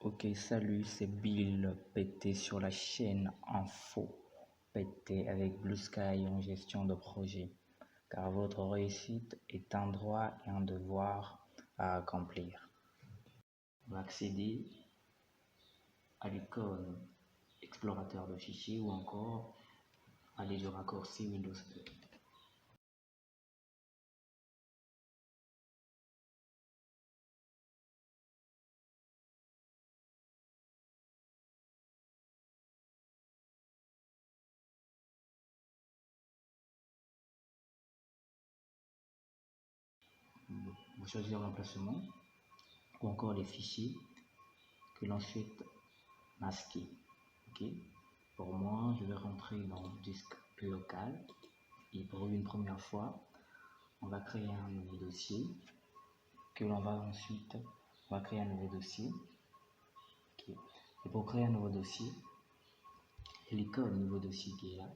Ok, salut, c'est Bill PT sur la chaîne Info PT avec Blue Sky en gestion de projet. Car votre réussite est un droit et un devoir à accomplir. On va accéder à l'icône explorateur de fichiers ou encore aller du raccourci Windows 2. Vous choisissez l'emplacement ou encore les fichiers que l'on souhaite masquer. Ok, pour moi, je vais rentrer dans le disque local et pour une première fois, on va créer un nouveau dossier que l'on va ensuite, on va créer un nouveau dossier. Okay. Et pour créer un nouveau dossier, l'icône nouveau dossier qui est là,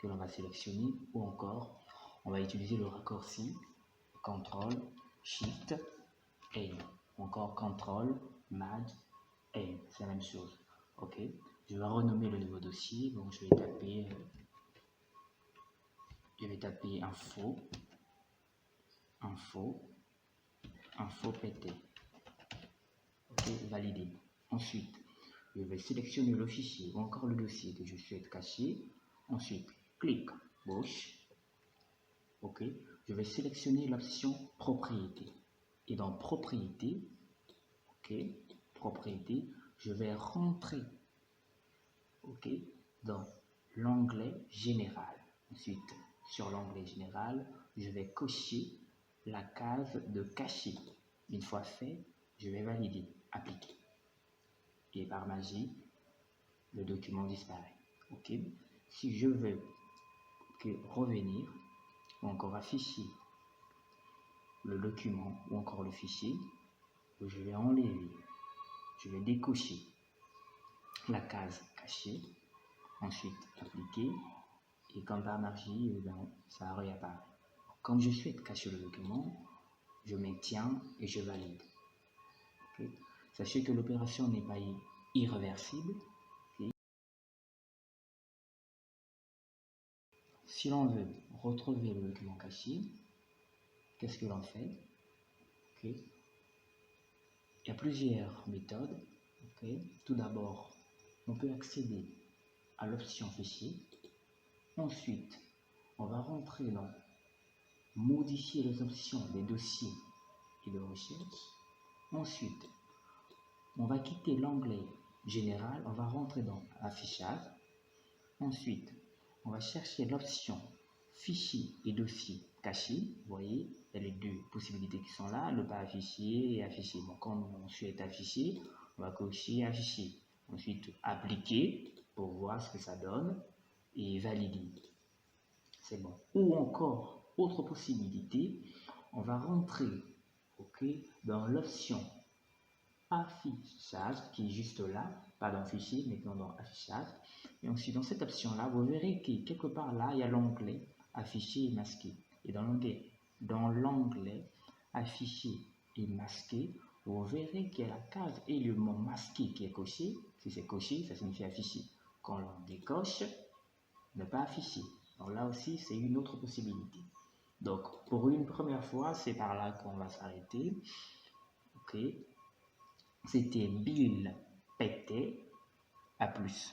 que l'on va sélectionner, ou encore, on va utiliser le raccourci CTRL SHIFT N, encore CTRL MAD N, c'est la même chose. Ok, je vais renommer le nouveau dossier, donc je vais taper info PT. Ok, validé. Ensuite, je vais sélectionner le fichier ou encore le dossier que je souhaite cacher. Ensuite, clic gauche. Ok, je vais sélectionner l'option propriété. Et dans propriété, ok, propriété, je vais rentrer, ok, dans l'onglet général. Ensuite, sur l'onglet général, je vais cocher la case de cacher. Une fois fait, je vais valider, appliquer. Et par magie, le document disparaît. Ok. Si je veux revenir ou encore afficher le document ou encore le fichier, je vais enlever, je vais décocher la case cachée, ensuite appliquer, et comme par magie, ça réapparaît. Comme je souhaite cacher le document, je maintiens et je valide. Okay. Sachez que l'opération n'est pas irréversible. Okay. Si l'on veut retrouver le document caché, qu'est-ce que l'on fait? Okay. Il y a plusieurs méthodes. Okay. Tout d'abord, on peut accéder à l'option fichier. Ensuite, on va rentrer dans modifier les options des dossiers et de recherche. Ensuite, on va quitter l'onglet général, on va rentrer dans affichage. Ensuite, on va chercher l'option fichier et dossier caché. Vous voyez, il y a les deux possibilités qui sont là, ne pas afficher et afficher. Bon, comme on souhaite afficher, on va cocher afficher. Ensuite, appliquer pour voir ce que ça donne et valider. C'est bon. Ou encore, autre possibilité, on va rentrer, okay, dans l'option affichage qui est juste là, pas dans fichier, mais dans affichage. Et ensuite, dans cette option-là, vous verrez que quelque part là, il y a l'onglet afficher et masquer. Et dans l'onglet afficher et masquer, vous verrez qu'il y a la case élément masqué qui est coché. Si c'est coché, ça signifie afficher. Quand on décoche, ne pas afficher. Donc là aussi, c'est une autre possibilité. Donc, pour une première fois, c'est par là qu'on va s'arrêter. Ok. C'était Bill PT. À plus.